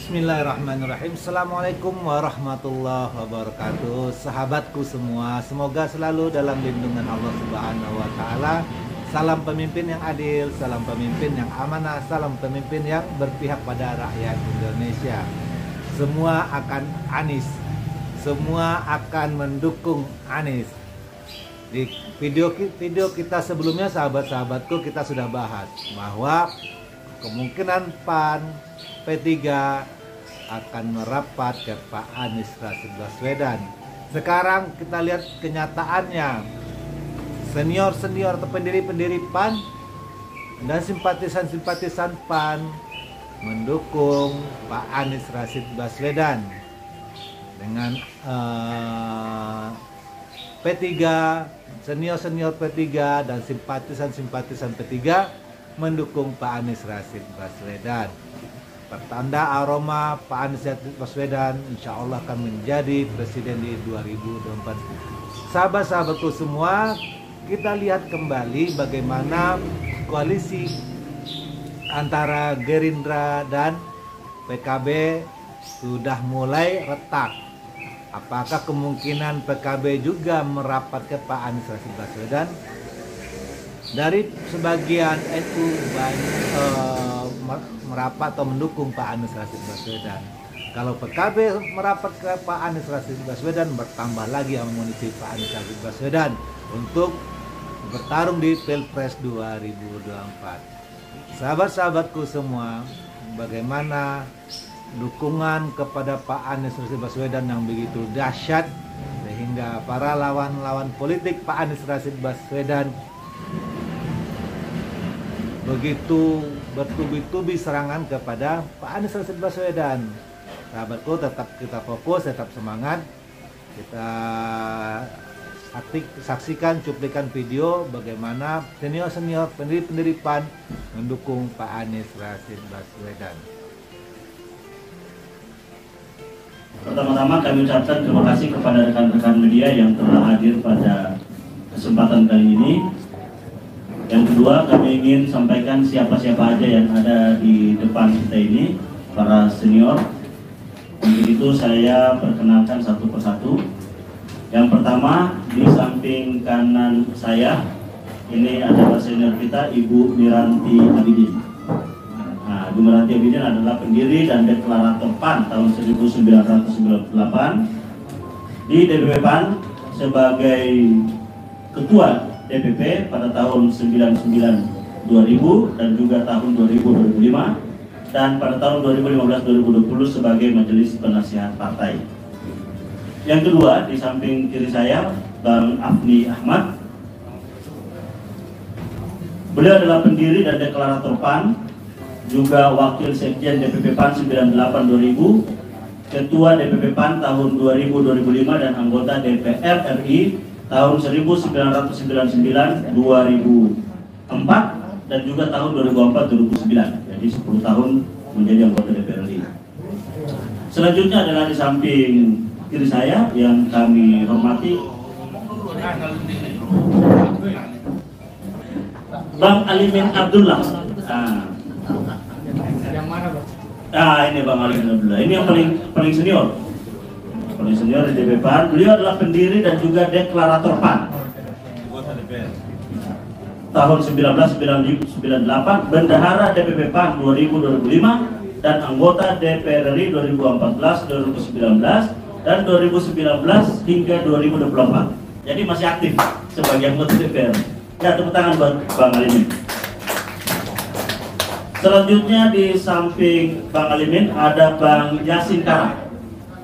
Bismillahirrahmanirrahim. Assalamualaikum warahmatullahi wabarakatuh. Sahabatku semua, semoga selalu dalam lindungan Allah Subhanahu wa taala. Salam pemimpin yang adil, salam pemimpin yang amanah, salam pemimpin yang berpihak pada rakyat Indonesia. Semua akan Anies. Semua akan mendukung Anies. Di video kita sebelumnya, sahabat-sahabatku, kita sudah bahas bahwa kemungkinan PAN P3 akan merapat ke Pak Anies Rashid Baswedan. Sekarang kita lihat kenyataannya. Senior-senior atau pendiri-pendiri PAN dan simpatisan-simpatisan PAN mendukung Pak Anies Rashid Baswedan. Dengan P3, senior-senior P3 dan simpatisan-simpatisan P3 mendukung Pak Anies Rashid Baswedan. Pertanda aroma Pak Anies Rashid Baswedan insya Allah akan menjadi presiden di 2024. Sahabat-sahabatku semua, kita lihat kembali bagaimana koalisi antara Gerindra dan PKB sudah mulai retak. Apakah kemungkinan PKB juga merapat ke Pak Anies Rashid Baswedan? Dari sebagian NU merapat atau mendukung Pak Anies Rashid Baswedan. Kalau PKB merapat ke Pak Anies Rashid Baswedan, bertambah lagi amunisi Pak Anies Rashid Baswedan untuk bertarung di Pilpres 2024. Sahabat-sahabatku semua, bagaimana dukungan kepada Pak Anies Rashid Baswedan yang begitu dahsyat sehingga para lawan-lawan politik Pak Anies Rashid Baswedan begitu bertubi-tubi serangan kepada Pak Anies Rashid Baswedan. Sahabatku, tetap kita fokus, tetap semangat. Kita saksikan cuplikan video bagaimana senior-senior pendiri PAN mendukung Pak Anies Rashid Baswedan. Pertama-tama kami ucapkan terima kasih kepada rekan-rekan media yang telah hadir pada kesempatan kali ini. Yang kedua, kami ingin sampaikan siapa-siapa aja yang ada di depan kita ini, para senior. Untuk itu saya perkenalkan satu persatu. Yang pertama, di samping kanan saya, ini adalah senior kita, Ibu Miranti Abidin. Nah, Ibu Miranti Abidin adalah pendiri dan deklarator PAN tahun 1998. Di DPP PAN sebagai ketua DPP pada tahun 99-2000 dan juga tahun 2000-2005, dan pada tahun 2015-2020 sebagai Majelis Penasihat Partai. Yang kedua, di samping kiri saya, Bang Afni Ahmad. Beliau adalah pendiri dan deklarator PAN, juga Wakil Sekjen DPP PAN 98-2000, Ketua DPP PAN tahun 2000-2005 dan anggota DPR RI tahun 1999-2004 dan juga tahun 2004-2009. Jadi 10 tahun menjadi anggota DPR RI. Selanjutnya adalah di samping kiri saya yang kami hormati, Bang Alimin Abdullah. Ini Bang Alimin Abdullah. Ini yang paling senior. Paling senior di DPP PAN. Beliau adalah pendiri dan juga deklarator PAN tahun 1998, bendahara DPP PAN 2000-2005 dan anggota DPR RI 2014-2019 dan 2019 hingga 2024. Jadi masih aktif sebagai anggota DPR. Ya, tepuk tangan buat Bang Alimin. Selanjutnya di samping Bang Alimin ada Bang Yasin Kara.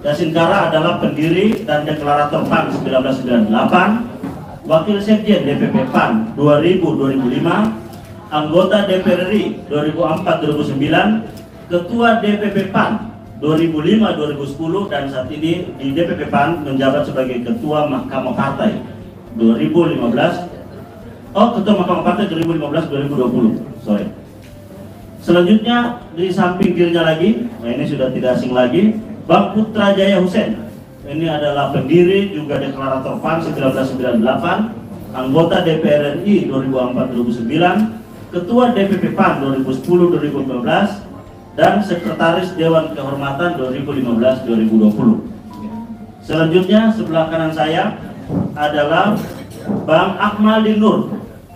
Yasin Kara adalah pendiri dan deklarator PAN 1998, Wakil Sekjen DPP PAN 2000-2005, anggota DPR RI 2004-2009, Ketua DPP PAN 2005-2010 dan saat ini di DPP PAN menjabat sebagai Ketua Mahkamah Partai 2015. Ketua Mahkamah Partai 2015-2020. Sorry. Selanjutnya di samping kirinya lagi, nah ini sudah tidak asing lagi, Bang Putra Jaya Hussein. Ini adalah pendiri juga deklarator PAN 1998, anggota DPR RI 2004-2009, Ketua DPP PAN 2010-2015, dan Sekretaris Dewan Kehormatan 2015-2020. Selanjutnya sebelah kanan saya adalah Bang Akmaldi Nur,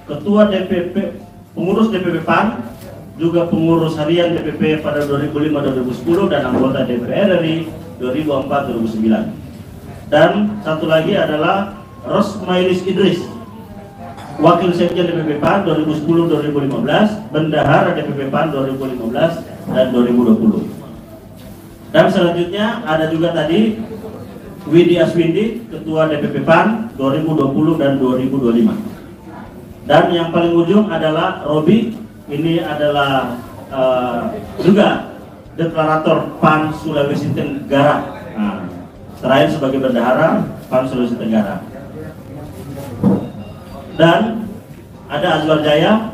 Ketua DPP, pengurus DPP PAN, juga pengurus harian DPP pada 2005-2010 dan anggota DPR RI 2004-2009. Dan satu lagi adalah Rosmailis Idris, Wakil Sekjen DPP PAN 2010-2015, Bendahara DPP PAN 2015 dan 2020. Dan selanjutnya ada juga tadi Widi Aswindi, Ketua DPP PAN 2020 dan 2025. Dan yang paling ujung adalah Robi, ini adalah juga deklarator PAN Sulawesi Tenggara. Nah, terakhir sebagai bendahara PAN Sulawesi Tenggara. Dan ada Azwar Jaya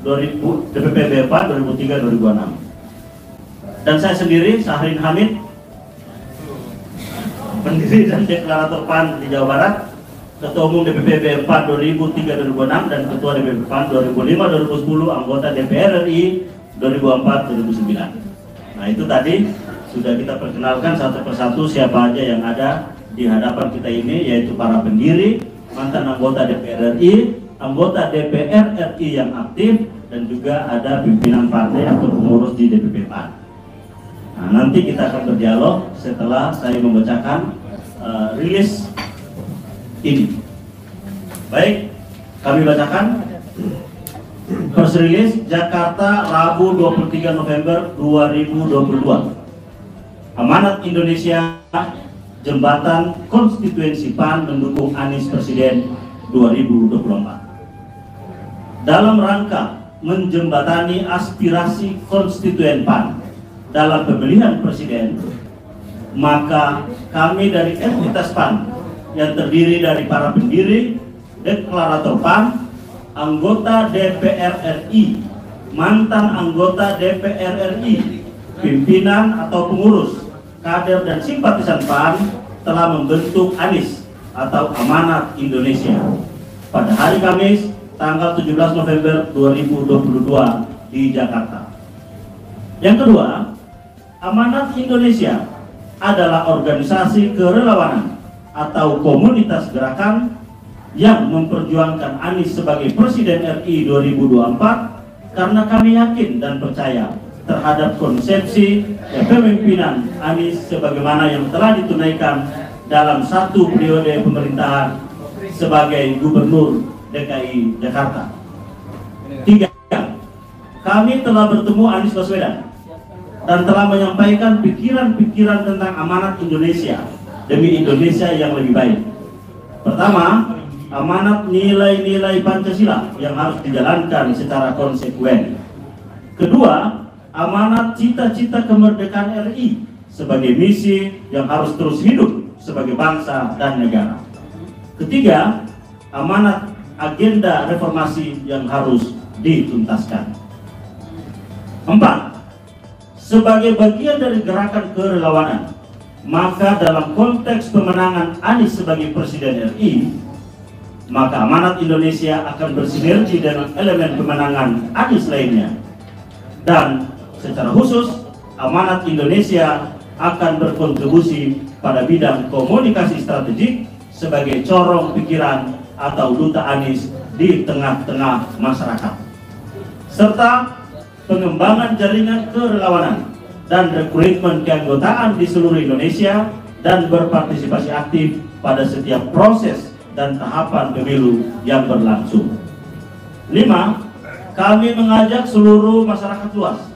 2000 DPP PAN 2003-2006. Dan saya sendiri Syahrin Hamid, pendiri dan deklarator PAN di Jawa Barat, Ketua Umum DPP PAN 2003-2006 dan Ketua DPP PAN 2005-2010, anggota DPR RI 2004-2009. Nah, itu tadi sudah kita perkenalkan satu persatu siapa aja yang ada di hadapan kita ini, yaitu para pendiri, mantan anggota DPR RI, anggota DPR RI yang aktif, dan juga ada pimpinan partai atau pengurus di DPP PAN. Nah, nanti kita akan berdialog setelah saya membacakan rilis ini. Baik, kami bacakan press release Jakarta Rabu 23 November 2022. Amanat Indonesia, Jembatan Konstituensi PAN mendukung Anies Presiden 2024. Dalam rangka menjembatani aspirasi konstituen PAN dalam pemilihan presiden, maka kami dari entitas PAN yang terdiri dari para pendiri, deklarator PAN, anggota DPR RI, mantan anggota DPR RI, pimpinan atau pengurus, kader dan simpatisan PAN telah membentuk ANIS atau Amanat Indonesia pada hari Kamis tanggal 17 November 2022 di Jakarta. Yang kedua, Amanat Indonesia adalah organisasi kerelawanan atau komunitas gerakan yang memperjuangkan Anies sebagai Presiden RI 2024 karena kami yakin dan percaya terhadap konsepsi kepemimpinan Anies sebagaimana yang telah ditunaikan dalam satu periode pemerintahan sebagai Gubernur DKI Jakarta. 3. Kami telah bertemu Anies Baswedan dan telah menyampaikan pikiran-pikiran tentang amanat Indonesia demi Indonesia yang lebih baik. Pertama, amanat nilai-nilai Pancasila yang harus dijalankan secara konsekuen. Kedua, amanat cita-cita kemerdekaan RI sebagai misi yang harus terus hidup sebagai bangsa dan negara. Ketiga, amanat agenda reformasi yang harus dituntaskan. 4. Sebagai bagian dari gerakan kerelawanan, maka dalam konteks pemenangan Anies sebagai Presiden RI, maka amanat Indonesia akan bersinergi dengan elemen pemenangan Anies lainnya. Dan secara khusus, amanat Indonesia akan berkontribusi pada bidang komunikasi strategik sebagai corong pikiran atau duta Anies di tengah-tengah masyarakat, serta pengembangan jaringan kerelawanan dan rekrutmen keanggotaan di seluruh Indonesia dan berpartisipasi aktif pada setiap proses dan tahapan pemilu yang berlangsung. 5. Kami mengajak seluruh masyarakat luas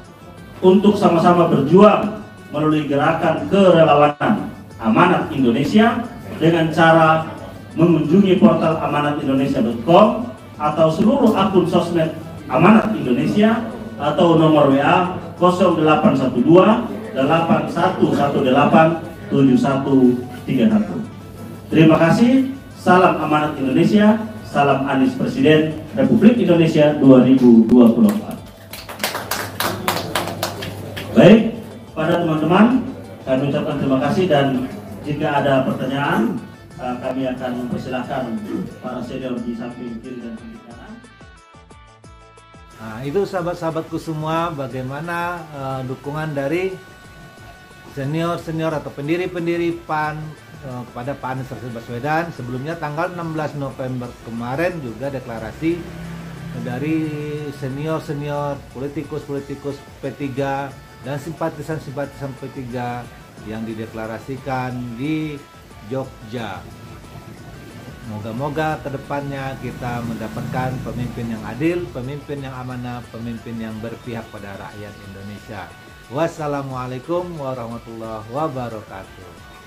untuk sama-sama berjuang melalui gerakan kerelawanan Amanat Indonesia dengan cara mengunjungi portal amanatindonesia.com atau seluruh akun sosmed Amanat Indonesia atau nomor WA 0812 8118 7131. Terima kasih. Salam Amanat Indonesia, salam Anies Presiden Republik Indonesia 2024. Baik, pada teman-teman kami ucapkan terima kasih, dan jika ada pertanyaan kami akan mempersilahkan para senior di samping kiri dan samping kanan. Nah, itu sahabat-sahabatku semua, bagaimana dukungan dari senior-senior atau pendiri-pendiri PAN kepada Pak Anies Rashid Baswedan. Sebelumnya tanggal 16 November kemarin juga deklarasi dari senior-senior politikus-politikus P3 dan simpatisan-simpatisan P3 yang dideklarasikan di Jogja. Moga-moga kedepannya kita mendapatkan pemimpin yang adil, pemimpin yang amanah, pemimpin yang berpihak pada rakyat Indonesia. Wassalamualaikum warahmatullahi wabarakatuh.